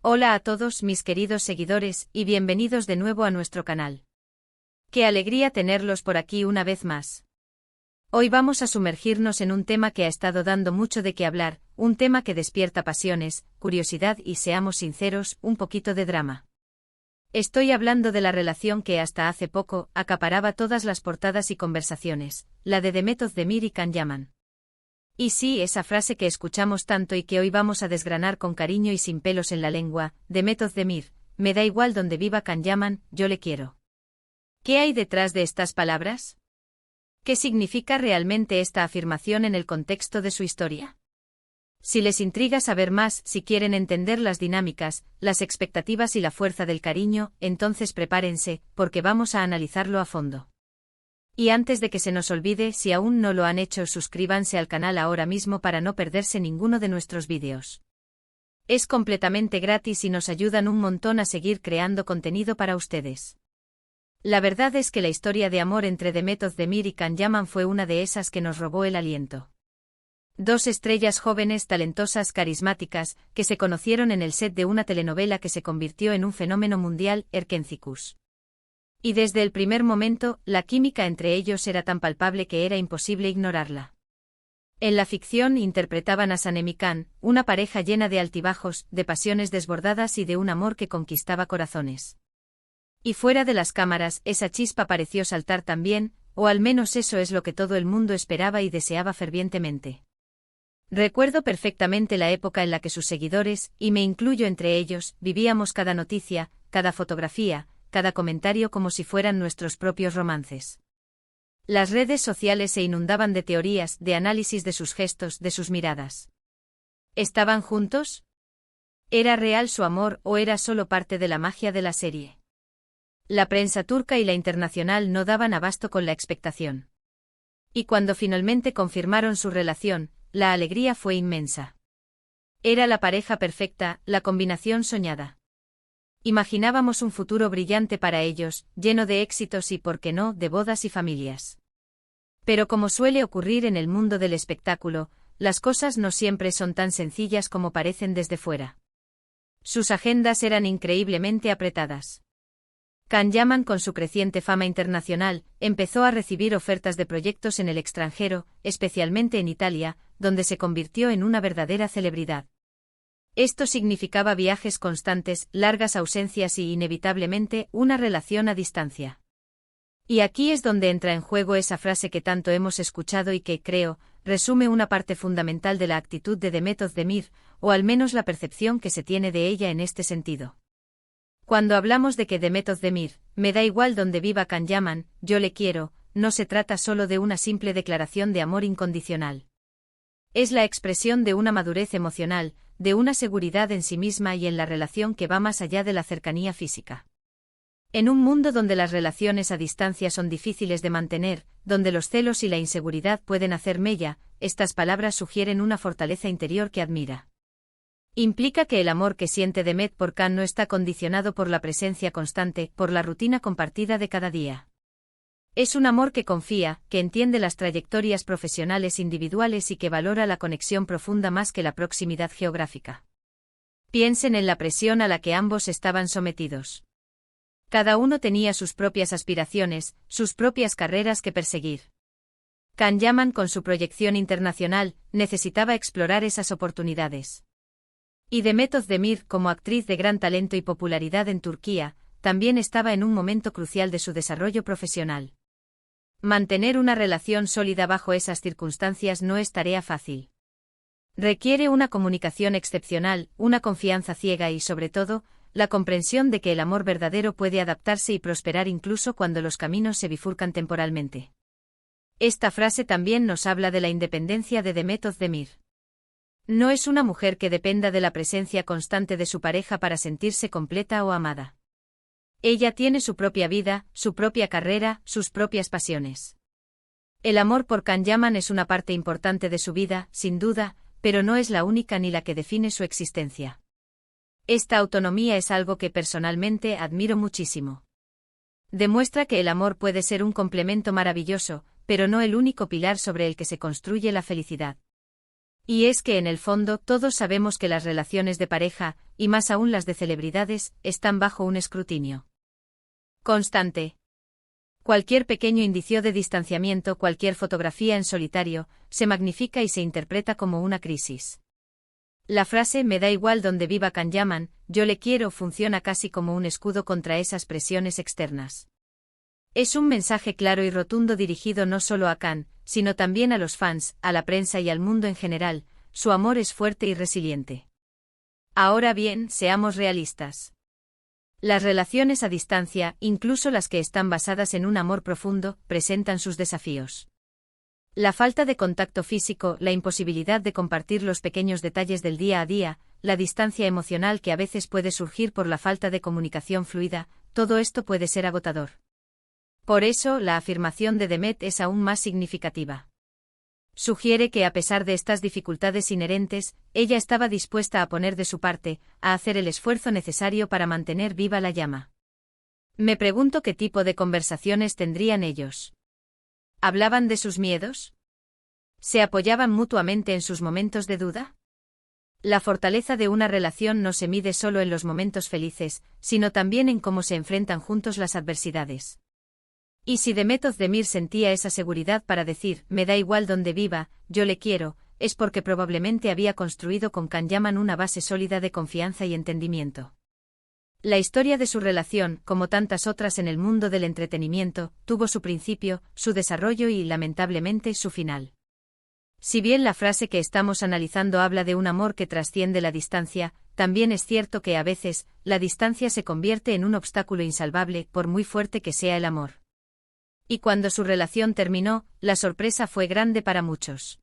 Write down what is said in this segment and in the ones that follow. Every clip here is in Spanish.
Hola a todos mis queridos seguidores y bienvenidos de nuevo a nuestro canal. Qué alegría tenerlos por aquí una vez más. Hoy vamos a sumergirnos en un tema que ha estado dando mucho de qué hablar, un tema que despierta pasiones, curiosidad y, seamos sinceros, un poquito de drama. Estoy hablando de la relación que hasta hace poco acaparaba todas las portadas y conversaciones, la de Demet Özdemir y Can Yaman. Y sí, esa frase que escuchamos tanto y que hoy vamos a desgranar con cariño y sin pelos en la lengua, Demet Özdemir, me da igual donde viva Can Yaman, yo le quiero. ¿Qué hay detrás de estas palabras? ¿Qué significa realmente esta afirmación en el contexto de su historia? Si les intriga saber más, si quieren entender las dinámicas, las expectativas y la fuerza del cariño, entonces prepárense, porque vamos a analizarlo a fondo. Y antes de que se nos olvide, si aún no lo han hecho, suscríbanse al canal ahora mismo para no perderse ninguno de nuestros vídeos. Es completamente gratis y nos ayudan un montón a seguir creando contenido para ustedes. La verdad es que la historia de amor entre Demet Özdemir y Can Yaman fue una de esas que nos robó el aliento. Dos estrellas jóvenes, talentosas, carismáticas, que se conocieron en el set de una telenovela que se convirtió en un fenómeno mundial, Erkenzikuş. Y desde el primer momento, la química entre ellos era tan palpable que era imposible ignorarla. En la ficción interpretaban a Sanem y Can, una pareja llena de altibajos, de pasiones desbordadas y de un amor que conquistaba corazones. Y fuera de las cámaras, esa chispa pareció saltar también, o al menos eso es lo que todo el mundo esperaba y deseaba fervientemente. Recuerdo perfectamente la época en la que sus seguidores, y me incluyo entre ellos, vivíamos cada noticia, cada fotografía, cada comentario como si fueran nuestros propios romances. Las redes sociales se inundaban de teorías, de análisis de sus gestos, de sus miradas. ¿Estaban juntos? ¿Era real su amor o era solo parte de la magia de la serie? La prensa turca y la internacional no daban abasto con la expectación. Y cuando finalmente confirmaron su relación, la alegría fue inmensa. Era la pareja perfecta, la combinación soñada. Imaginábamos un futuro brillante para ellos, lleno de éxitos y, por qué no, de bodas y familias. Pero como suele ocurrir en el mundo del espectáculo, las cosas no siempre son tan sencillas como parecen desde fuera. Sus agendas eran increíblemente apretadas. Can Yaman, con su creciente fama internacional, empezó a recibir ofertas de proyectos en el extranjero, especialmente en Italia, donde se convirtió en una verdadera celebridad. Esto significaba viajes constantes, largas ausencias y, inevitablemente, una relación a distancia. Y aquí es donde entra en juego esa frase que tanto hemos escuchado y que, creo, resume una parte fundamental de la actitud de Demet Özdemir, o al menos la percepción que se tiene de ella en este sentido. Cuando hablamos de que Demet Özdemir, me da igual donde viva Can Yaman, yo le quiero, no se trata solo de una simple declaración de amor incondicional. Es la expresión de una madurez emocional, de una seguridad en sí misma y en la relación que va más allá de la cercanía física. En un mundo donde las relaciones a distancia son difíciles de mantener, donde los celos y la inseguridad pueden hacer mella, estas palabras sugieren una fortaleza interior que admira. Implica que el amor que siente Demet por Can no está condicionado por la presencia constante, por la rutina compartida de cada día. Es un amor que confía, que entiende las trayectorias profesionales individuales y que valora la conexión profunda más que la proximidad geográfica. Piensen en la presión a la que ambos estaban sometidos. Cada uno tenía sus propias aspiraciones, sus propias carreras que perseguir. Can Yaman, con su proyección internacional, necesitaba explorar esas oportunidades. Y Demet Özdemir, como actriz de gran talento y popularidad en Turquía, también estaba en un momento crucial de su desarrollo profesional. Mantener una relación sólida bajo esas circunstancias no es tarea fácil. Requiere una comunicación excepcional, una confianza ciega y, sobre todo, la comprensión de que el amor verdadero puede adaptarse y prosperar incluso cuando los caminos se bifurcan temporalmente. Esta frase también nos habla de la independencia de Demet Özdemir. No es una mujer que dependa de la presencia constante de su pareja para sentirse completa o amada. Ella tiene su propia vida, su propia carrera, sus propias pasiones. El amor por Can Yaman es una parte importante de su vida, sin duda, pero no es la única ni la que define su existencia. Esta autonomía es algo que personalmente admiro muchísimo. Demuestra que el amor puede ser un complemento maravilloso, pero no el único pilar sobre el que se construye la felicidad. Y es que en el fondo todos sabemos que las relaciones de pareja, y más aún las de celebridades, están bajo un escrutinio constante. Cualquier pequeño indicio de distanciamiento, cualquier fotografía en solitario, se magnifica y se interpreta como una crisis. La frase "me da igual donde viva Kanyaman, yo le quiero" funciona casi como un escudo contra esas presiones externas. Es un mensaje claro y rotundo dirigido no solo a Kan, sino también a los fans, a la prensa y al mundo en general: su amor es fuerte y resiliente. Ahora bien, seamos realistas. Las relaciones a distancia, incluso las que están basadas en un amor profundo, presentan sus desafíos. La falta de contacto físico, la imposibilidad de compartir los pequeños detalles del día a día, la distancia emocional que a veces puede surgir por la falta de comunicación fluida, todo esto puede ser agotador. Por eso, la afirmación de Demet es aún más significativa. Sugiere que a pesar de estas dificultades inherentes, ella estaba dispuesta a poner de su parte, a hacer el esfuerzo necesario para mantener viva la llama. Me pregunto qué tipo de conversaciones tendrían ellos. ¿Hablaban de sus miedos? ¿Se apoyaban mutuamente en sus momentos de duda? La fortaleza de una relación no se mide solo en los momentos felices, sino también en cómo se enfrentan juntos las adversidades. Y si Demet Özdemir sentía esa seguridad para decir "me da igual donde viva, yo le quiero", es porque probablemente había construido con Kanyaman una base sólida de confianza y entendimiento. La historia de su relación, como tantas otras en el mundo del entretenimiento, tuvo su principio, su desarrollo y, lamentablemente, su final. Si bien la frase que estamos analizando habla de un amor que trasciende la distancia, también es cierto que a veces, la distancia se convierte en un obstáculo insalvable, por muy fuerte que sea el amor. Y cuando su relación terminó, la sorpresa fue grande para muchos.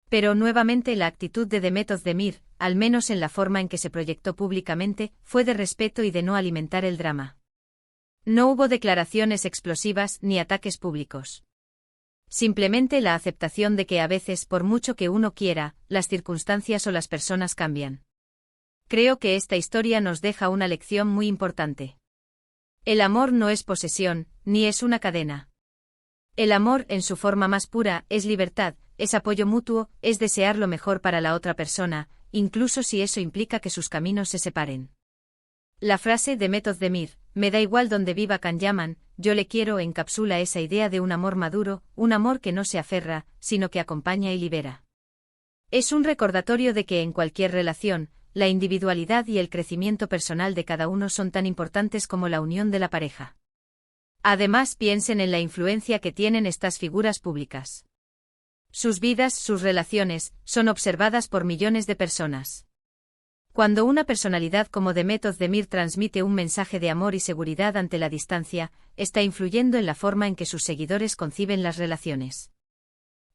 Pero nuevamente la actitud de Demet Özdemir, al menos en la forma en que se proyectó públicamente, fue de respeto y de no alimentar el drama. No hubo declaraciones explosivas ni ataques públicos. Simplemente la aceptación de que a veces, por mucho que uno quiera, las circunstancias o las personas cambian. Creo que esta historia nos deja una lección muy importante. El amor no es posesión, ni es una cadena. El amor, en su forma más pura, es libertad, es apoyo mutuo, es desear lo mejor para la otra persona, incluso si eso implica que sus caminos se separen. La frase de Demet Özdemir, "me da igual donde viva Kanyaman, yo le quiero", encapsula esa idea de un amor maduro, un amor que no se aferra, sino que acompaña y libera. Es un recordatorio de que en cualquier relación, la individualidad y el crecimiento personal de cada uno son tan importantes como la unión de la pareja. Además, piensen en la influencia que tienen estas figuras públicas. Sus vidas, sus relaciones, son observadas por millones de personas. Cuando una personalidad como Demet Özdemir transmite un mensaje de amor y seguridad ante la distancia, está influyendo en la forma en que sus seguidores conciben las relaciones.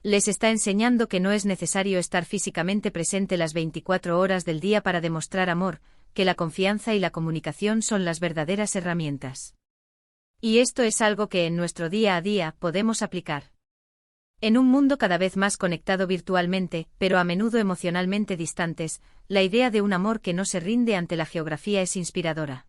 Les está enseñando que no es necesario estar físicamente presente las 24 horas del día para demostrar amor, que la confianza y la comunicación son las verdaderas herramientas. Y esto es algo que en nuestro día a día podemos aplicar. En un mundo cada vez más conectado virtualmente, pero a menudo emocionalmente distantes, la idea de un amor que no se rinde ante la geografía es inspiradora.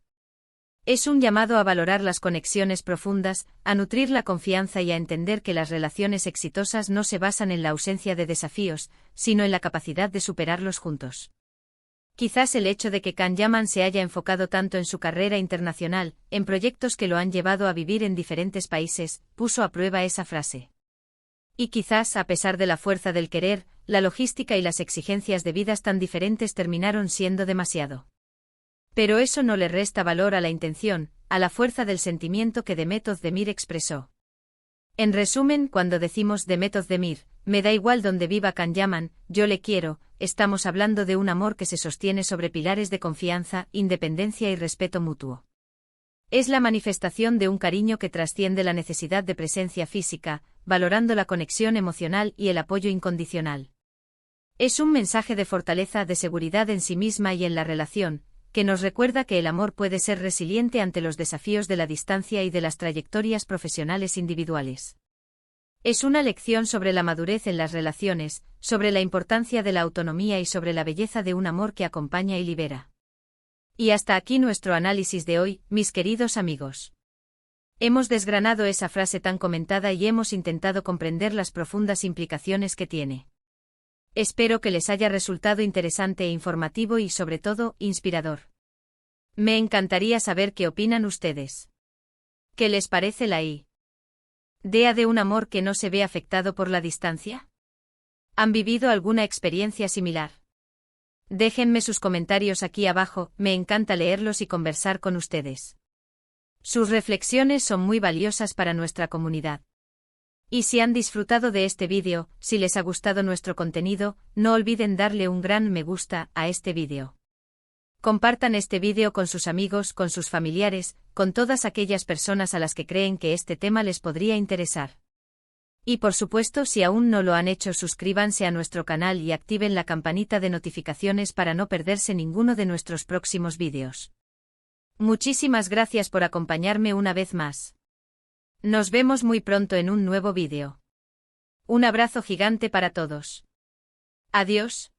Es un llamado a valorar las conexiones profundas, a nutrir la confianza y a entender que las relaciones exitosas no se basan en la ausencia de desafíos, sino en la capacidad de superarlos juntos. Quizás el hecho de que Kanyaman se haya enfocado tanto en su carrera internacional, en proyectos que lo han llevado a vivir en diferentes países, puso a prueba esa frase. Y quizás, a pesar de la fuerza del querer, la logística y las exigencias de vidas tan diferentes terminaron siendo demasiado. Pero eso no le resta valor a la intención, a la fuerza del sentimiento que Demet Özdemir expresó. En resumen, cuando decimos Demet Özdemir, "me da igual donde viva Kanyaman, yo le quiero", estamos hablando de un amor que se sostiene sobre pilares de confianza, independencia y respeto mutuo. Es la manifestación de un cariño que trasciende la necesidad de presencia física, valorando la conexión emocional y el apoyo incondicional. Es un mensaje de fortaleza, de seguridad en sí misma y en la relación, que nos recuerda que el amor puede ser resiliente ante los desafíos de la distancia y de las trayectorias profesionales individuales. Es una lección sobre la madurez en las relaciones, sobre la importancia de la autonomía y sobre la belleza de un amor que acompaña y libera. Y hasta aquí nuestro análisis de hoy, mis queridos amigos. Hemos desgranado esa frase tan comentada y hemos intentado comprender las profundas implicaciones que tiene. Espero que les haya resultado interesante e informativo y sobre todo, inspirador. Me encantaría saber qué opinan ustedes. ¿Qué les parece la idea de un amor que no se ve afectado por la distancia? ¿Han vivido alguna experiencia similar? Déjenme sus comentarios aquí abajo, me encanta leerlos y conversar con ustedes. Sus reflexiones son muy valiosas para nuestra comunidad. Y si han disfrutado de este vídeo, si les ha gustado nuestro contenido, no olviden darle un gran me gusta a este vídeo. Compartan este vídeo con sus amigos, con sus familiares, con todas aquellas personas a las que creen que este tema les podría interesar. Y por supuesto, si aún no lo han hecho, suscríbanse a nuestro canal y activen la campanita de notificaciones para no perderse ninguno de nuestros próximos vídeos. Muchísimas gracias por acompañarme una vez más. Nos vemos muy pronto en un nuevo vídeo. Un abrazo gigante para todos. Adiós.